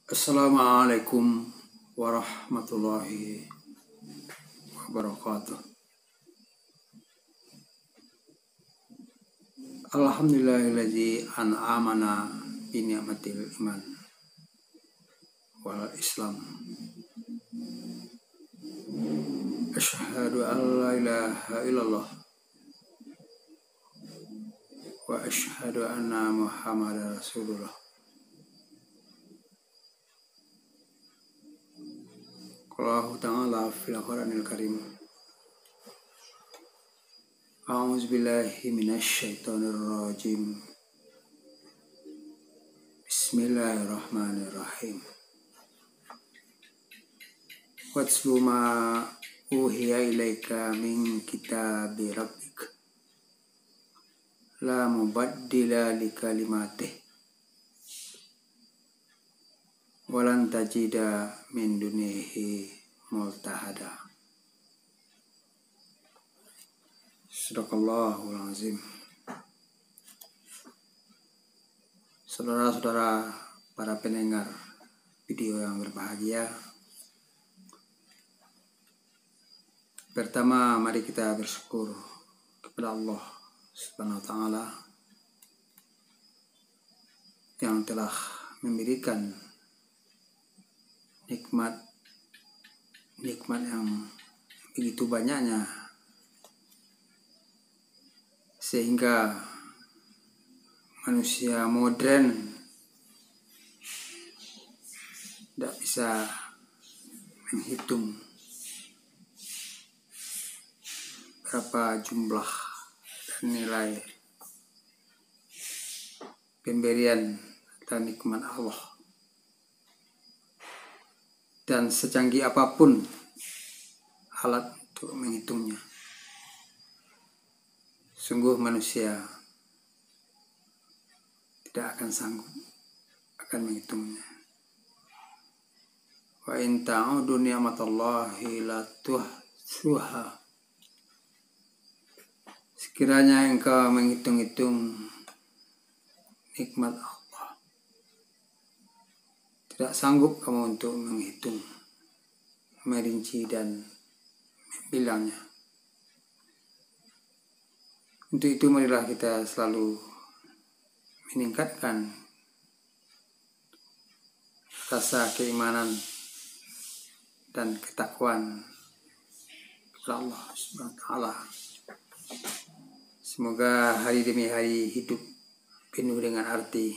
Assalamualaikum warahmatullahi wabarakatuh. Alhamdulillahilladzi an'amana bi ni'matil iman wal islam. Asyhadu an la ilaha illallah wa asyhadu anna Muhammadar Rasulullah. Allah Ta'ala fil Qur'anil Karim. A'udzu billahi minasy syaithanir rajim. Bismillahirrahmanirrahim. Watslu ma uhiya ilaika min kitabi rabbik. La mubaddila li kalimatih. Walan tajida min dunihi multahada. Sadaqallahul azim. Saudara-saudara para pendengar video yang berbahagia, pertama mari kita bersyukur kepada Allah Subhanahu wa taala yang telah memberikan nikmat yang begitu banyaknya sehingga manusia modern tidak bisa menghitung berapa jumlah dan nilai pemberian dan nikmat Allah. Dan secanggih apapun alat untuk menghitungnya, sungguh manusia tidak akan sanggup akan menghitungnya. Wa in ta'udu ni'matallahi la tuhsuha. Sekiranya engkau menghitung-hitung nikmat Allah, tidak sanggup kamu untuk menghitung, merinci dan membilangnya. Untuk itu marilah kita selalu meningkatkan rasa keimanan dan ketakwaan kepada Allah Subhanahu wa taala. Semoga hari demi hari hidup penuh dengan arti,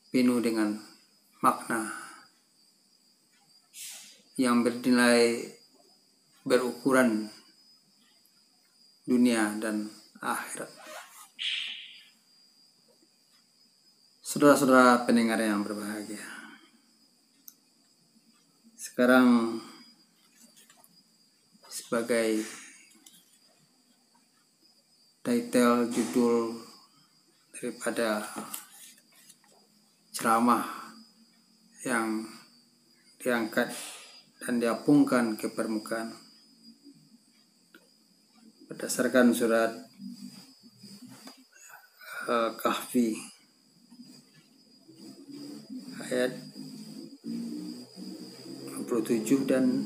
penuh dengan makna yang bernilai berukuran dunia dan akhirat. Saudara-saudara pendengar yang berbahagia, sekarang sebagai title judul daripada ceramah yang diangkat dan diapungkan ke permukaan berdasarkan surat Kahfi ayat 27 dan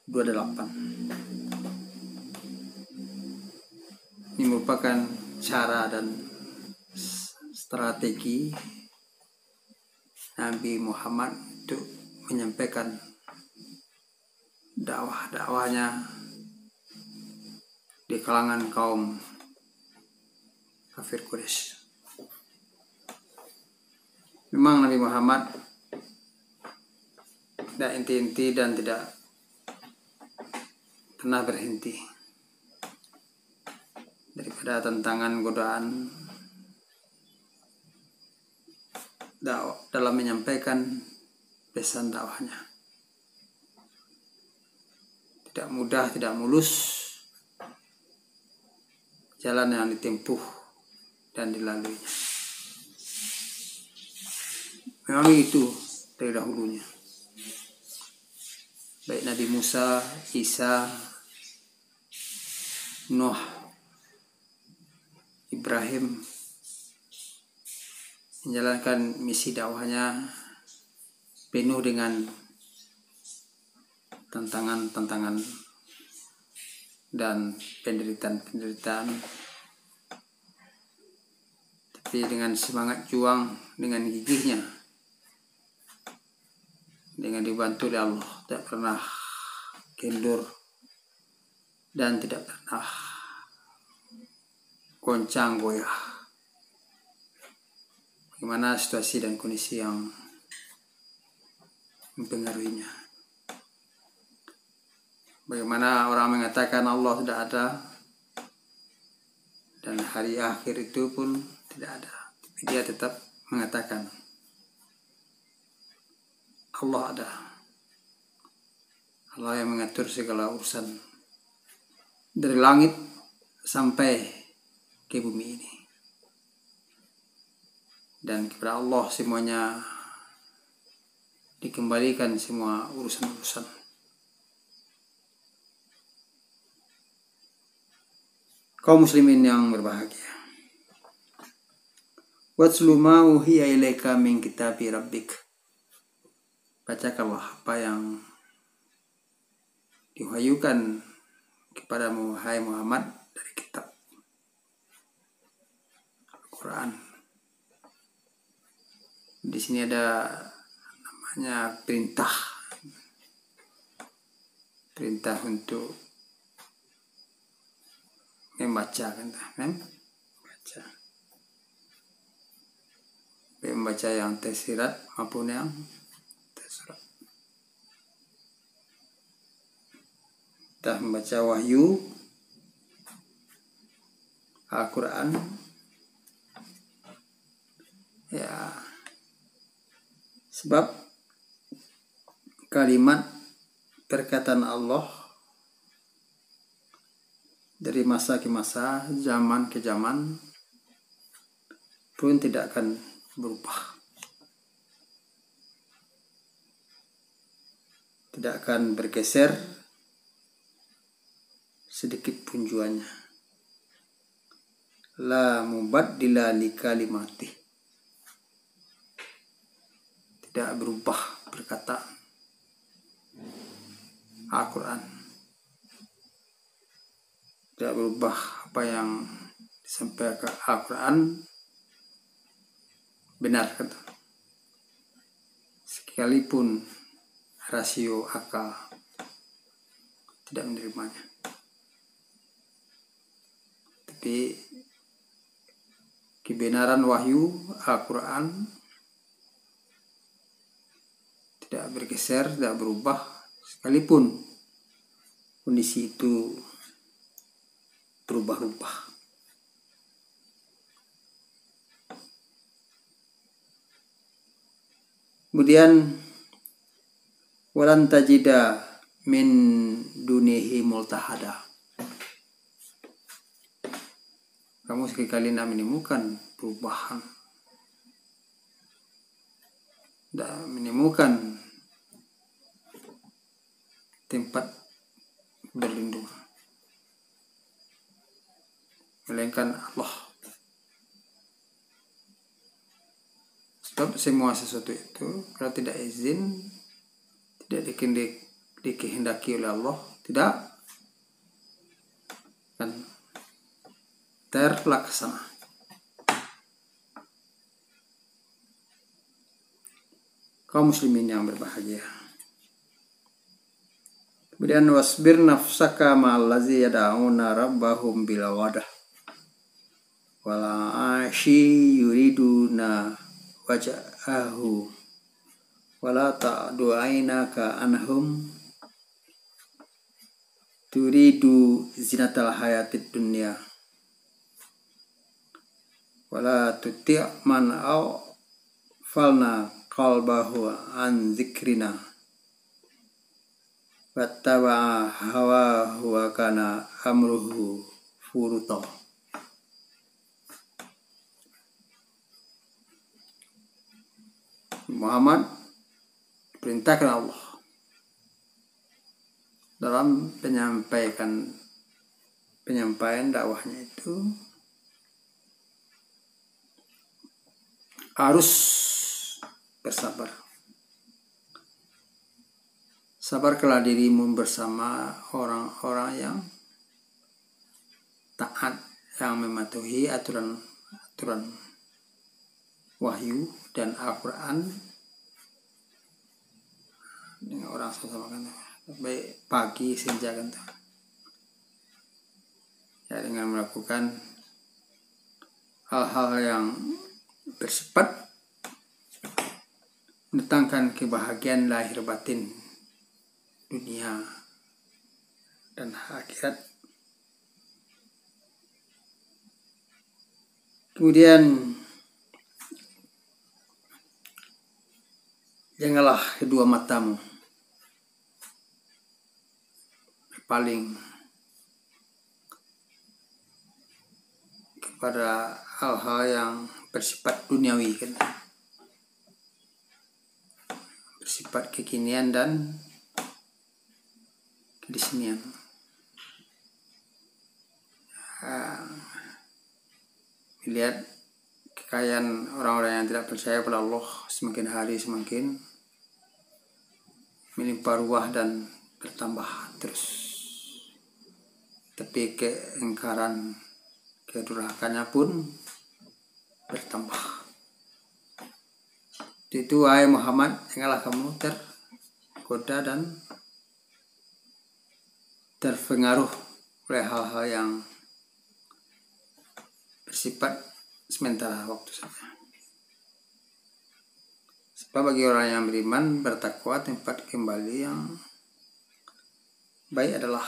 28. Ini merupakan cara dan strategi Nabi Muhammad untuk menyampaikan dakwahnya di kalangan kaum kafir Quraisy. Memang Nabi Muhammad tidak inti-inti dan tidak pernah berhenti daripada tantangan godaan dalam menyampaikan pesan dakwahnya. Tidak mudah, tidak mulus jalan yang ditempuh dan dilaluinya. Memang itu dari dahulunya. Baik Nabi Musa, Isa, Nuh, Ibrahim, menjalankan misi dakwahnya penuh dengan tantangan-tantangan dan penderitaan-penderitaan, tapi dengan semangat juang, dengan gigihnya, dengan dibantu oleh Allah, tidak pernah kendur dan tidak pernah goncang goyah. Bagaimana situasi dan kondisi yang mempengaruhinya. Bagaimana orang mengatakan Allah tidak ada dan hari akhir itu pun tidak ada, tapi dia tetap mengatakan Allah ada. Allah yang mengatur segala urusan dari langit sampai ke bumi ini, dan kepada Allah semuanya dikembalikan, semua urusan-urusan. Kaum muslimin yang berbahagia, watslu ma uhiya ilaika min kitabi rabbik, bacakanlah apa yang diwahyukan kepadamu hai Muhammad dari kitab Al-Quran. Di sini ada namanya perintah untuk membaca, membaca yang tersirat maupun yang tersurat. Kita membaca wahyu Al-Quran, ya, sebab kalimat perkataan Allah dari masa ke masa, zaman ke zaman pun tidak akan berubah, tidak akan bergeser sedikit pun juanya. La mubaddila li kalimati, tidak berubah perkataan Al-Quran, tidak berubah apa yang disampaikan Al-Quran, benar kata, sekalipun rasio akal tidak menerimanya. Tapi kebenaran wahyu Al-Quran tidak bergeser, tidak berubah, sekalipun kondisi itu berubah-ubah. Kemudian walan tajida min dunihi multahada, kamu sekali tidak menemukan perubahan, tidak menemukan tempat berlindung melainkan Allah. Sebab semua sesuatu itu kalau tidak izin, tidak dikehendaki oleh Allah, tidak akan terlaksana. Kaum muslimin yang berbahagia, kemudian wasbir nafsaka ma'allazi yada'una rabbahum bil wadah wala ashi yuriduna waja'ahu wala ta'du aynaka anhum turidu zinatal hayatid dunya wala tuti' man falna qalbahu an zikrina wattaba'a hawahu wa kana amruhu furuta. Muhammad perintahkan Allah dalam penyampaian dakwahnya itu harus bersabar. Sabarkanlah dirimu bersama orang-orang yang taat, yang mematuhi aturan wahyu dan Al-Quran dengan orang sama kan, baik pagi senja kan, ya, dengan melakukan hal-hal yang bersifat mendatangkan kebahagiaan lahir batin dunia dan akhirat. Kemudian janganlah kedua matamu berpaling kepada hal-hal yang bersifat duniawi kan, bersifat kekinian dan kedisinian. Lihat kekayaan orang-orang yang tidak percaya pada Allah semakin hari semakin melimpah ruah dan bertambah terus, tapi keengkaran, kedurhakannya pun bertambah. Itu wahai Muhammad, janganlah kamu tergoda dan terpengaruh oleh hal-hal yang bersifat sementara waktu saja. Sebab bagi orang yang beriman bertakwa, tempat kembali yang baik adalah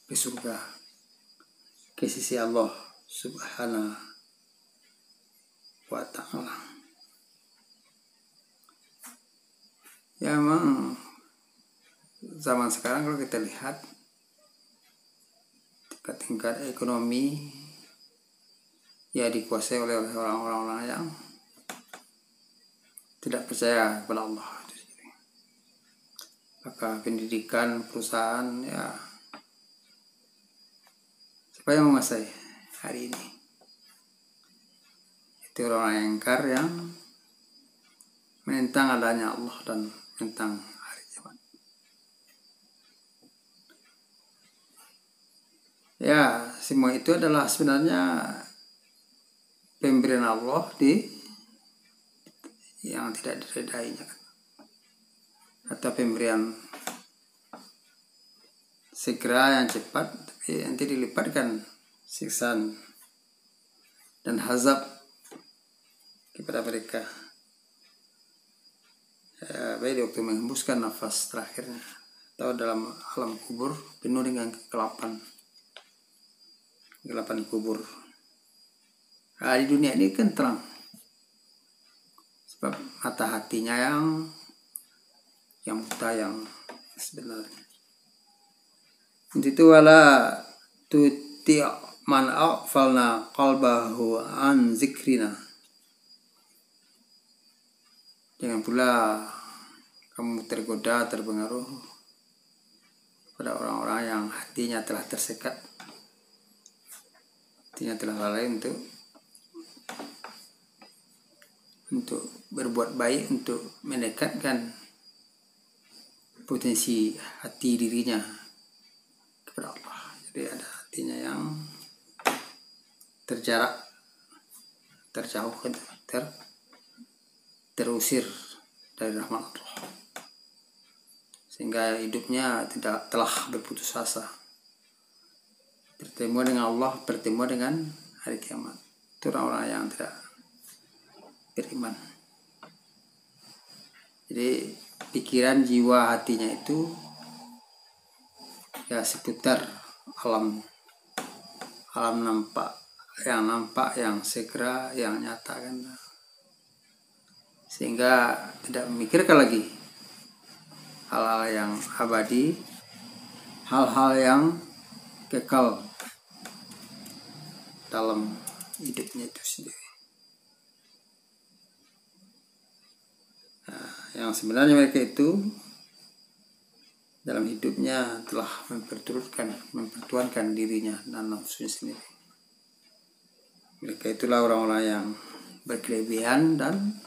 ke surga, ke sisi Allah Subhanahu wa ta'ala. Ya, memang zaman sekarang kalau kita lihat tingkat ekonomi ya dikuasai oleh orang-orang yang tidak percaya kepada Allah. Maka pendidikan, perusahaan, ya, siapa yang menguasai hari ini? Itu orang yang ingkar, yang menentang adanya Allah dan menentang hari kiamat. Ya, semua itu adalah sebenarnya pemberian Allah yang tidak diredainya, atau pemberian segera yang cepat, tapi nanti dilipatkan siksaan dan azab kepada mereka, ya, baik di waktu menghembuskan nafas terakhirnya atau dalam alam kubur penuh dengan kegelapan kubur. Nah, di dunia ini kan terang, sebab mata hatinya yang buta, yang sebenarnya. Itu wala tuti' man aghfalna qalbahu an zikrina. Jangan pula kamu tergoda, terpengaruh pada orang-orang yang hatinya telah tersekat, hatinya telah lalai untuk berbuat baik, untuk mendekatkan potensi hati dirinya kepada Allah. Jadi ada hatinya yang terjarak, terjauh, terusir dari rahmat Allah, sehingga hidupnya telah berputus asa. Bertemu dengan Allah, bertemu dengan hari kiamat. Itu orang-orang yang tidak beriman. Jadi pikiran, jiwa, hatinya itu ya seputar alam nampak, yang segera, yang nyata kan, sehingga tidak memikirkan lagi hal-hal yang abadi, hal-hal yang kekal dalam hidupnya itu sendiri. Nah, yang sebenarnya mereka itu dalam hidupnya telah mempertuankan dirinya dan nafsunya sendiri. Mereka itulah orang-orang yang berkelebihan dan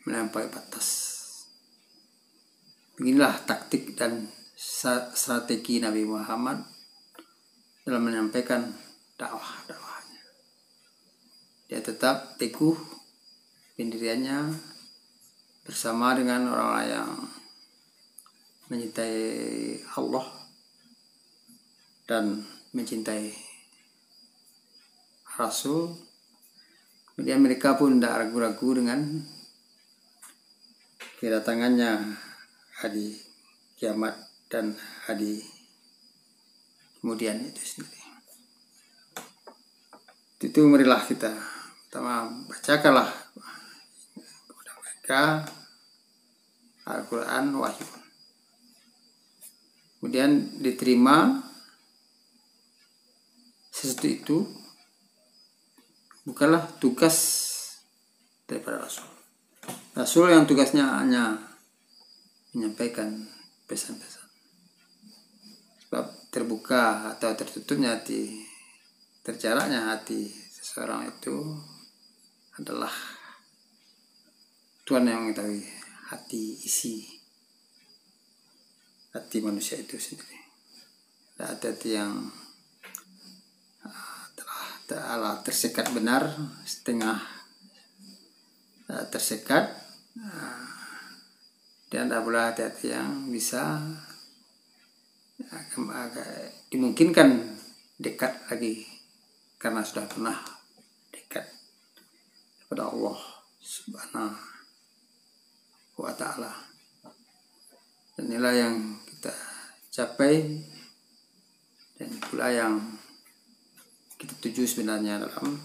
melampaui batas. Beginilah taktik dan strategi Nabi Muhammad dalam menyampaikan dakwahnya. Dia tetap teguh pendiriannya bersama dengan orang-orang yang mencintai Allah dan mencintai Rasul. Kemudian mereka pun tidak ragu-ragu dengan kedatangannya hari kiamat dan hari kemudian itu sendiri. Itu marilah kita pertama bacakanlah kepada mereka Al-Quran wahyu. Kemudian diterima sesuatu itu bukanlah tugas daripada Rasul. Rasul yang tugasnya hanya menyampaikan pesan-pesan. Sebab terbuka atau tertutupnya hati, terjaraknya hati seseorang itu adalah Tuhan yang mengetahui isi hati manusia itu sendiri. Hati yang telah tersekat benar, setengah tersekat, dan ada pula hati yang bisa dimungkinkan dekat lagi karena sudah pernah dekat kepada Allah Subhanahu wa Ta'ala. Dan inilah yang kita capai dan pula yang kita tuju sebenarnya dalam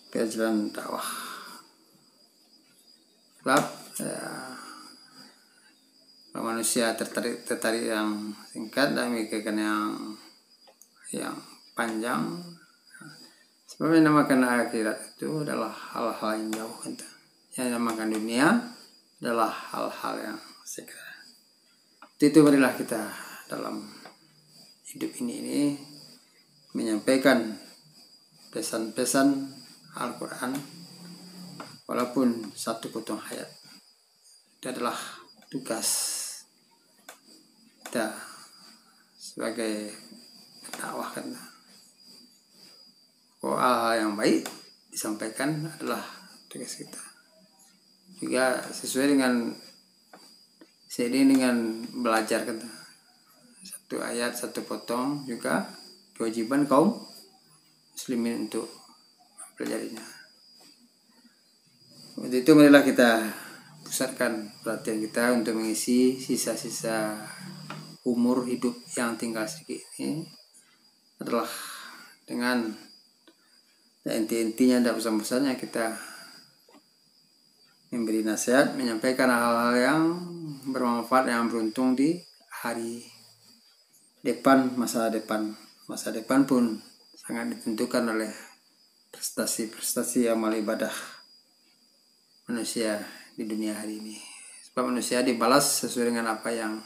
perjalanan dakwah. Sebab manusia tertarik yang singkat dan memikirkan yang panjang. Sebab yang dinamakan akhirat itu adalah hal-hal yang jauh, yang dinamakan dunia adalah hal-hal yang segera. Itu marilah kita dalam hidup ini menyampaikan pesan-pesan Al-Quran walaupun satu potong ayat. Itu adalah tugas kita sebagai pendakwah. Hal yang baik disampaikan adalah tugas kita. Juga sesuai dengan seiring dengan belajar satu ayat satu potong juga kewajiban kaum muslimin untuk mempelajarinya. Untuk itu marilah kita pusatkan perhatian kita untuk mengisi sisa-sisa umur hidup yang tinggal sedikit ini adalah dengan intinya dan pesan-pesannya kita memberi nasihat, menyampaikan hal-hal yang bermanfaat, yang beruntung di hari depan, masa depan. Masa depan pun sangat ditentukan oleh prestasi-prestasi amal ibadah manusia di dunia hari ini. Sebab manusia dibalas sesuai dengan apa yang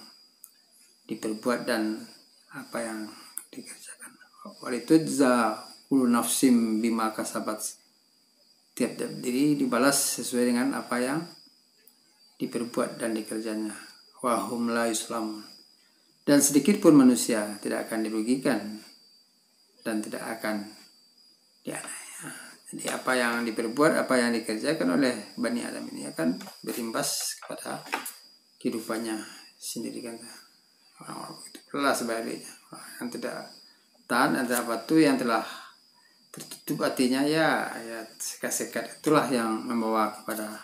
diperbuat dan apa yang dikerjakan. Walitujza kullu nafsim bima kasabat. Tiap-tiap diri dibalas sesuai dengan apa yang diperbuat dan dikerjanya. Wa hum la yuslamun. Dan sedikit pun manusia tidak akan dirugikan dan tidak akan dianiaya. Jadi apa yang diperbuat, apa yang dikerjakan oleh Bani Adam ini akan berimbas kepada kehidupannya sendiri kan. Orang-orang itu pula sebaliknya. Yang tidak tahan antara batu yang telah tertutup hatinya ya sekat-sekat itulah yang membawa kepada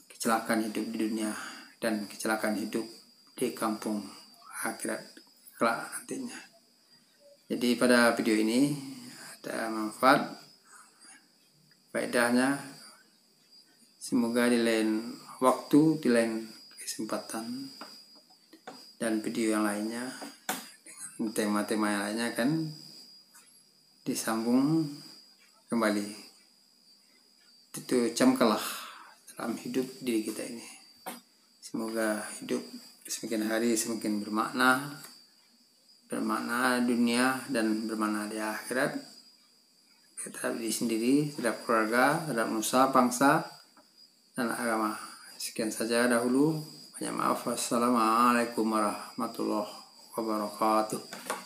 kecelakaan hidup di dunia dan kecelakaan hidup di kampung akhirat kelak nantinya. Jadi pada video ini ada manfaat faedahnya. Semoga di lain waktu, di lain kesempatan dan video yang lainnya dengan tema-tema yang lainnya akan disambung kembali. Itu camkanlah dalam hidup diri kita ini. Semoga hidup semakin hari semakin bermakna dunia dan bermakna di akhirat, terhadap diri sendiri, terhadap keluarga, terhadap nusa, bangsa, dan agama. Sekian saja dahulu. Banyak maaf. Wassalamualaikum warahmatullahi wabarakatuh.